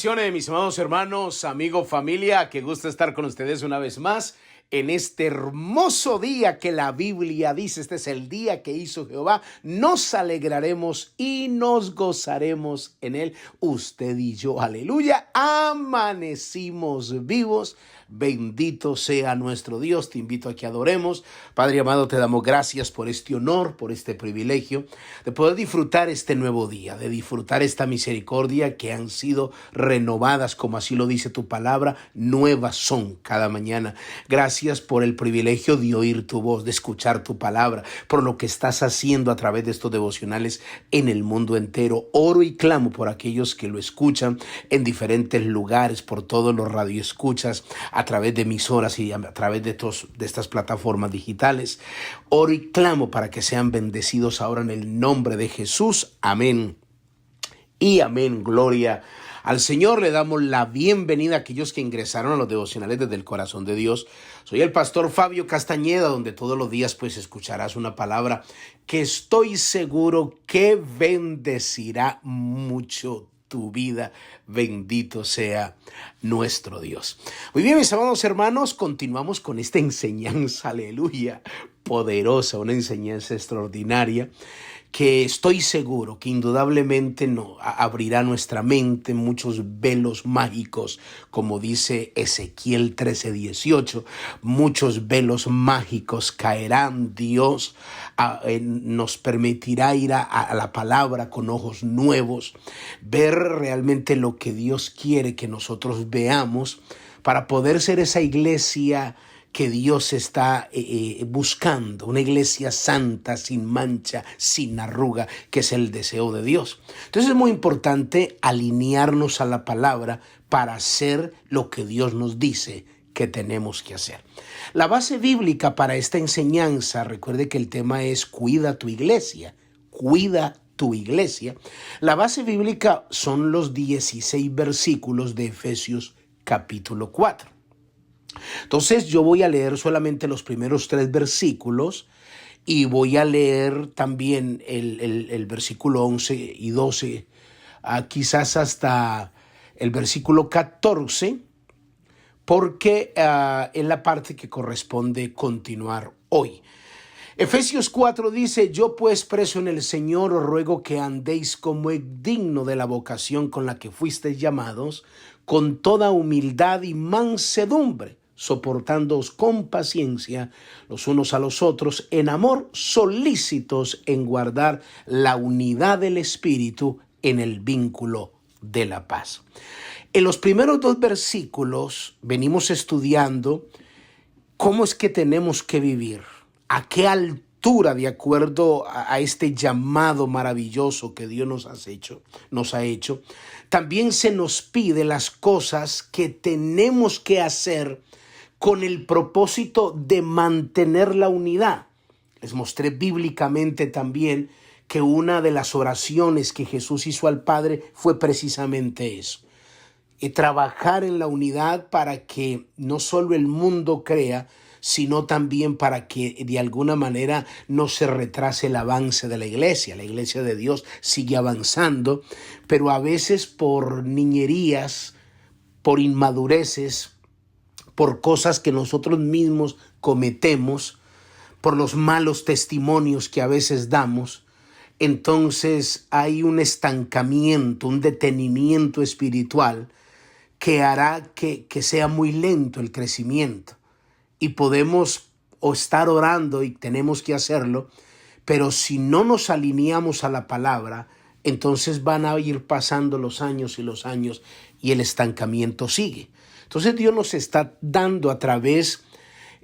Bendiciones, mis amados hermanos, amigos, familia, qué gusto estar con ustedes una vez más en este hermoso día que la Biblia dice. Este es el día que hizo Jehová. Nos alegraremos y nos gozaremos en él, usted y yo. Aleluya, amanecimos vivos. Bendito sea nuestro Dios. Te invito a que adoremos. Padre amado, te damos gracias por este honor, por este privilegio de poder disfrutar este nuevo día, de disfrutar esta misericordia que han sido renovadas, como así lo dice tu palabra, nuevas son cada mañana. Gracias por el privilegio de oír tu voz, de escuchar tu palabra, por lo que estás haciendo a través de estos devocionales en el mundo entero. Oro y clamo por aquellos que lo escuchan en diferentes lugares, por todos los radioescuchas, a través de emisoras y a través de estas plataformas digitales. Oro y clamo para que sean bendecidos ahora en el nombre de Jesús. Amén y amén. Gloria al Señor. Le damos la bienvenida a aquellos que ingresaron a los devocionales desde el corazón de Dios. Soy el pastor Fabio Castañeda, donde todos los días pues escucharás una palabra que estoy seguro que bendecirá mucho tu vida. Bendito sea nuestro Dios. Muy bien, mis amados hermanos, continuamos con esta enseñanza, aleluya, poderosa, una enseñanza extraordinaria que estoy seguro que indudablemente abrirá nuestra mente muchos velos mágicos, como dice Ezequiel 13:18, muchos velos mágicos caerán. Dios nos permitirá ir a la palabra con ojos nuevos, ver realmente lo que Dios quiere que nosotros veamos para poder ser esa iglesia que Dios está buscando, una iglesia santa, sin mancha, sin arruga, que es el deseo de Dios. Entonces es muy importante alinearnos a la palabra para hacer lo que Dios nos dice que tenemos que hacer. La base bíblica para esta enseñanza, recuerde que el tema es cuida tu iglesia, cuida tu iglesia. La base bíblica son los 16 versículos de Efesios capítulo 4. Entonces yo voy a leer solamente los primeros 3 versículos y voy a leer también el versículo 11 y 12, quizás hasta el versículo 14, porque es la parte que corresponde continuar hoy. Efesios 4 dice: yo pues preso en el Señor os ruego que andéis como es digno de la vocación con la que fuisteis llamados, con toda humildad y mansedumbre, soportándoos con paciencia los unos a los otros, en amor, solícitos en guardar la unidad del Espíritu en el vínculo de la paz. En los primeros 2 versículos venimos estudiando cómo es que tenemos que vivir, a qué altura, de acuerdo a este llamado maravilloso que Dios nos ha hecho. También se nos pide las cosas que tenemos que hacer con el propósito de mantener la unidad. Les mostré bíblicamente también que una de las oraciones que Jesús hizo al Padre fue precisamente eso. Trabajar en la unidad para que no solo el mundo crea, sino también para que de alguna manera no se retrase el avance de la iglesia. La iglesia de Dios sigue avanzando, pero a veces por niñerías, por inmadureces, por cosas que nosotros mismos cometemos, por los malos testimonios que a veces damos, entonces hay un estancamiento, un detenimiento espiritual que hará que sea muy lento el crecimiento. Y podemos estar orando y tenemos que hacerlo, pero si no nos alineamos a la palabra, entonces van a ir pasando los años y el estancamiento sigue. Entonces Dios nos está dando a través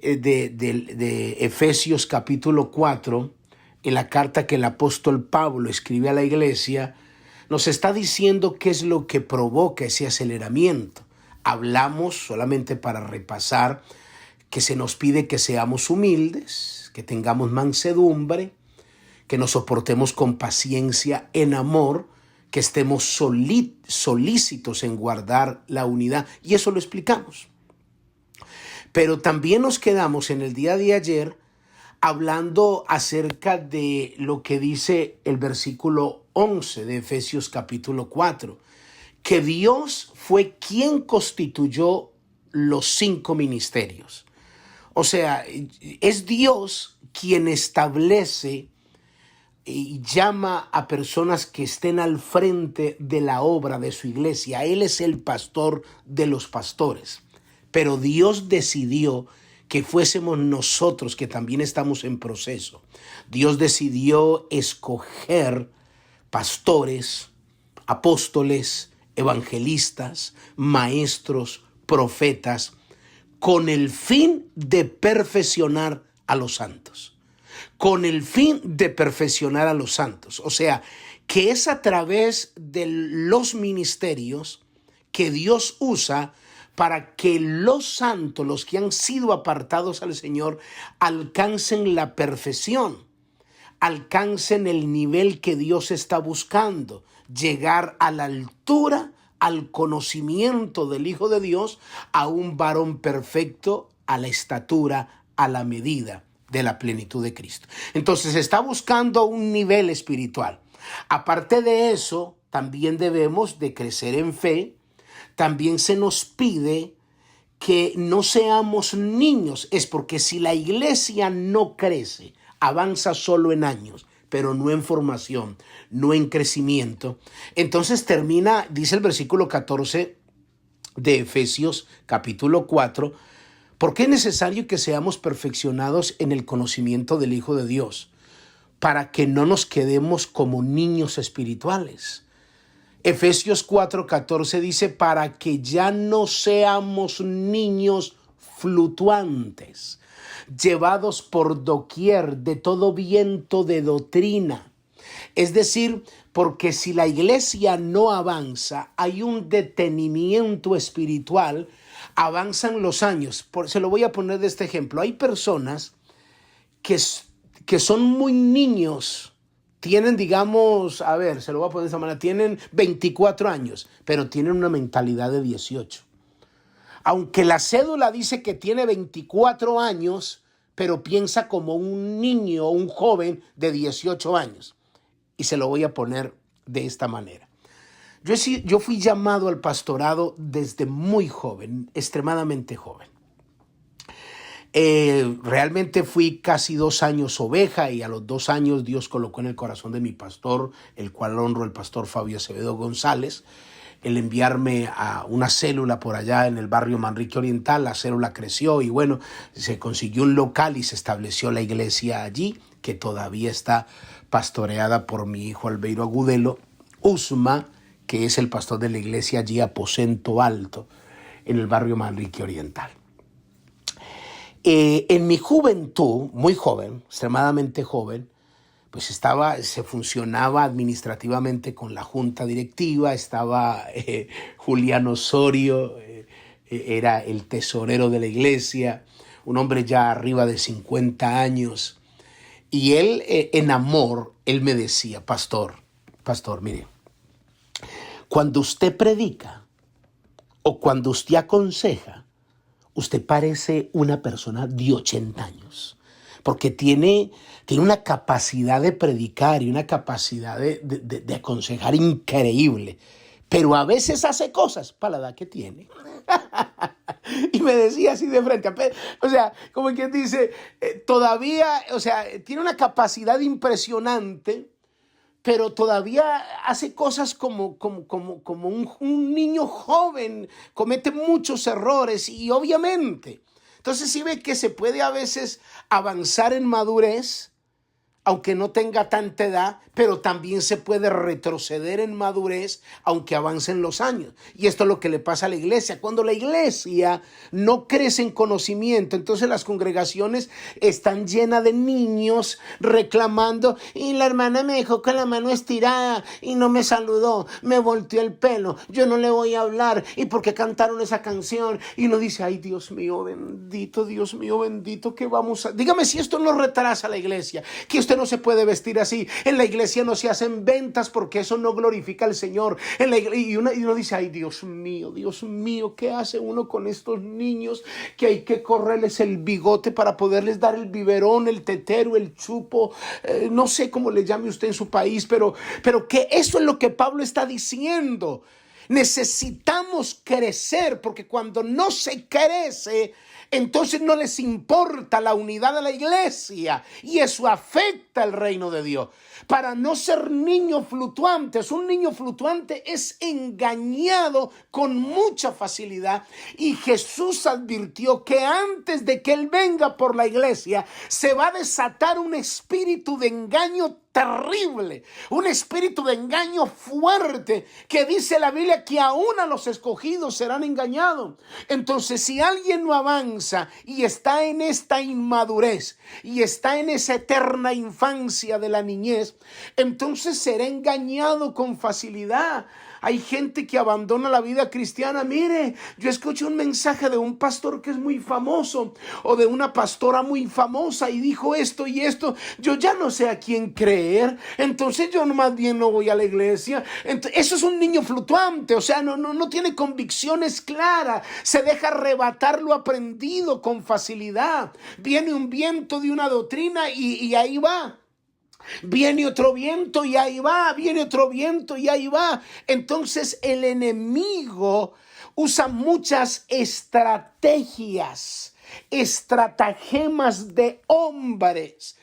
de Efesios capítulo 4, en la carta que el apóstol Pablo escribe a la iglesia, nos está diciendo qué es lo que provoca ese aceleramiento. Hablamos, solamente para repasar, que se nos pide que seamos humildes, que tengamos mansedumbre, que nos soportemos con paciencia en amor, que estemos solícitos en guardar la unidad. Y eso lo explicamos. Pero también nos quedamos en el día de ayer hablando acerca de lo que dice el versículo 11 de Efesios capítulo 4, que Dios fue quien constituyó los 5 ministerios. O sea, es Dios quien establece y llama a personas que estén al frente de la obra de su iglesia. Él es el pastor de los pastores. Pero Dios decidió que fuésemos nosotros, que también estamos en proceso. Dios decidió escoger pastores, apóstoles, evangelistas, maestros, profetas, con el fin de perfeccionar a los santos. Con el fin de perfeccionar a los santos. O sea, que es a través de los ministerios que Dios usa para que los santos, los que han sido apartados al Señor, alcancen la perfección, alcancen el nivel que Dios está buscando, llegar a la altura, al conocimiento del Hijo de Dios, a un varón perfecto, a la estatura, a la medida de la plenitud de Cristo. Entonces está buscando un nivel espiritual. Aparte de eso, también debemos de crecer en fe. También se nos pide que no seamos niños. Es porque si la iglesia no crece, avanza solo en años, pero no en formación, no en crecimiento, entonces termina, dice el versículo 14 de Efesios capítulo 4, porque es necesario que seamos perfeccionados en el conocimiento del Hijo de Dios, para que no nos quedemos como niños espirituales. Efesios 4:14 dice, para que ya no seamos niños fluctuantes, llevados por doquier de todo viento de doctrina. Es decir, porque si la iglesia no avanza, hay un detenimiento espiritual, avanzan los años. Se lo voy a poner de este ejemplo. Hay personas que son muy niños, tienen, digamos, a ver, se lo voy a poner de esta manera, tienen 24 años, pero tienen una mentalidad de 18. Aunque la cédula dice que tiene 24 años, pero piensa como un niño o un joven de 18 años. Y se lo voy a poner de esta manera. Yo fui llamado al pastorado desde muy joven, extremadamente joven. Realmente fui casi 2 años oveja y a los 2 años Dios colocó en el corazón de mi pastor, el cual honro, el pastor Fabio Acevedo González, el enviarme a una célula por allá en el barrio Manrique Oriental. La célula creció y bueno, se consiguió un local y se estableció la iglesia allí, que todavía está pastoreada por mi hijo Albeiro Agudelo Usma, que es el pastor de la iglesia allí Aposento Alto, en el barrio Manrique Oriental. En mi juventud, muy joven, extremadamente joven, pues se funcionaba administrativamente con la junta directiva, estaba Julián Osorio, era el tesorero de la iglesia, un hombre ya arriba de 50 años, y él en amor, él me decía, pastor, mire, cuando usted predica o cuando usted aconseja, usted parece una persona de 80 años, porque tiene una capacidad de predicar y una capacidad de aconsejar increíble, pero a veces hace cosas para la edad que tiene. Y me decía así de frente, o sea, como quien dice, todavía, o sea, tiene una capacidad impresionante, pero todavía hace cosas como un niño joven, comete muchos errores y obviamente. Entonces sí ve que se puede a veces avanzar en madurez, aunque no tenga tanta edad, pero también se puede retroceder en madurez, aunque avancen los años. Y esto es lo que le pasa a la iglesia. Cuando la iglesia no crece en conocimiento, entonces las congregaciones están llenas de niños reclamando, y la hermana me dejó con la mano estirada y no me saludó, me volteó el pelo, yo no le voy a hablar, y por qué cantaron esa canción, y uno dice, ay Dios mío bendito, ¿qué vamos a...? Dígame si esto no retrasa a la iglesia, que usted no se puede vestir así. En la iglesia no se hacen ventas porque eso no glorifica al Señor. Y uno dice, ay Dios mío, ¿qué hace uno con estos niños? Que hay que correrles el bigote para poderles dar el biberón, el tetero, el chupo, no sé cómo le llame usted en su país, pero que eso es lo que Pablo está diciendo. Necesitamos crecer, porque cuando no se crece, entonces no les importa la unidad de la iglesia y eso afecta el reino de Dios. Para no ser niños fluctuantes, un niño fluctuante es engañado con mucha facilidad, y Jesús advirtió que antes de que Él venga por la iglesia se va a desatar un espíritu de engaño terrible, un espíritu de engaño fuerte, que dice la Biblia que aún a los escogidos serán engañados. Entonces, si alguien no avanza y está en esta inmadurez y está en esa eterna infancia de la niñez, entonces será engañado con facilidad. Hay gente que abandona la vida cristiana. Mire, yo escuché un mensaje de un pastor que es muy famoso, o de una pastora muy famosa, y dijo esto y esto. Yo ya no sé a quién creer, entonces yo más bien no voy a la iglesia. Entonces, eso es un niño fluctuante, o sea, no tiene convicciones claras, se deja arrebatar lo aprendido con facilidad. Viene un viento de una doctrina y ahí va. Viene otro viento y ahí va, viene otro viento y ahí va. Entonces el enemigo usa muchas estrategias, estratagemas de hombres,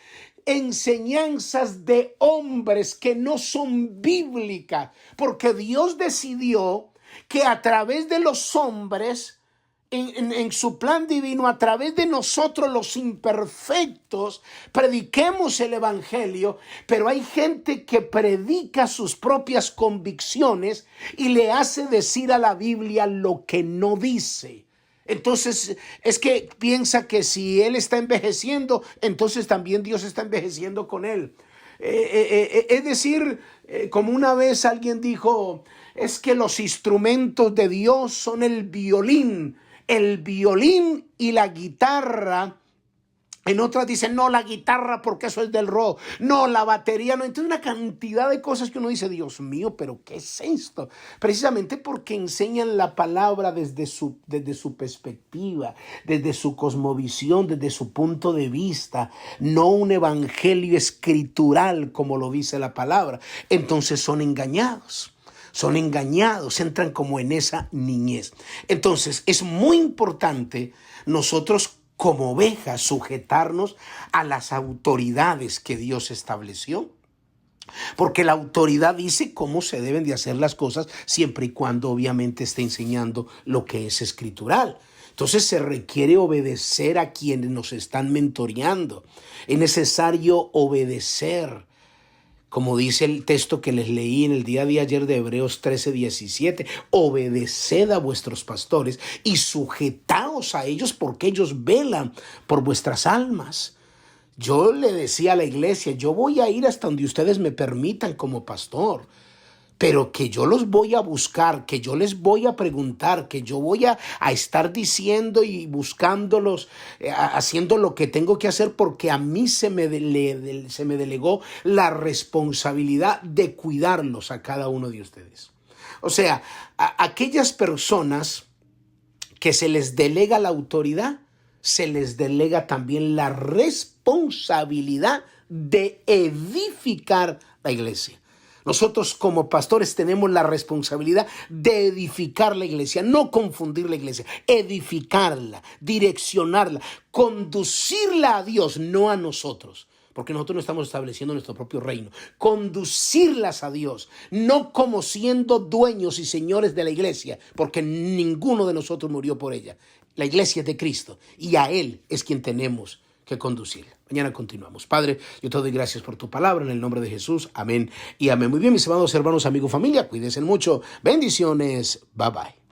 enseñanzas de hombres que no son bíblicas, porque Dios decidió que a través de los hombres, en su plan divino, a través de nosotros los imperfectos, prediquemos el evangelio. Pero hay gente que predica sus propias convicciones y le hace decir a la Biblia lo que no dice. Entonces es que piensa que si él está envejeciendo, entonces también Dios está envejeciendo con él. Es decir, como una vez alguien dijo, es que los instrumentos de Dios son el violín y la guitarra. En otras dicen, no, la guitarra porque eso es del rock, no, la batería no. Entonces una cantidad de cosas que uno dice, Dios mío, pero ¿qué es esto? Precisamente porque enseñan la palabra desde su perspectiva, desde su cosmovisión, desde su punto de vista, no un evangelio escritural como lo dice la palabra. Entonces son engañados, entran como en esa niñez. Entonces es muy importante nosotros como ovejas sujetarnos a las autoridades que Dios estableció. Porque la autoridad dice cómo se deben de hacer las cosas, siempre y cuando obviamente esté enseñando lo que es escritural. Entonces se requiere obedecer a quienes nos están mentoreando. Es necesario obedecer. Como dice el texto que les leí en el día de ayer de Hebreos 13:17, obedeced a vuestros pastores y sujetaos a ellos, porque ellos velan por vuestras almas. Yo le decía a la iglesia, yo voy a ir hasta donde ustedes me permitan como pastor, pero que yo los voy a buscar, que yo les voy a preguntar, que yo voy a estar diciendo y buscándolos, haciendo lo que tengo que hacer, porque a mí se me delegó la responsabilidad de cuidarlos a cada uno de ustedes. O sea, a aquellas personas que se les delega la autoridad, se les delega también la responsabilidad de edificar la iglesia. Nosotros como pastores tenemos la responsabilidad de edificar la iglesia, no confundir la iglesia, edificarla, direccionarla, conducirla a Dios, no a nosotros. Porque nosotros no estamos estableciendo nuestro propio reino. Conducirlas a Dios, no como siendo dueños y señores de la iglesia, porque ninguno de nosotros murió por ella. La iglesia es de Cristo y a Él es quien tenemos que conducirla. Mañana continuamos. Padre, yo te doy gracias por tu palabra en el nombre de Jesús. Amén y amén. Muy bien, mis amados hermanos, amigos, familia, cuídense mucho. Bendiciones. Bye bye.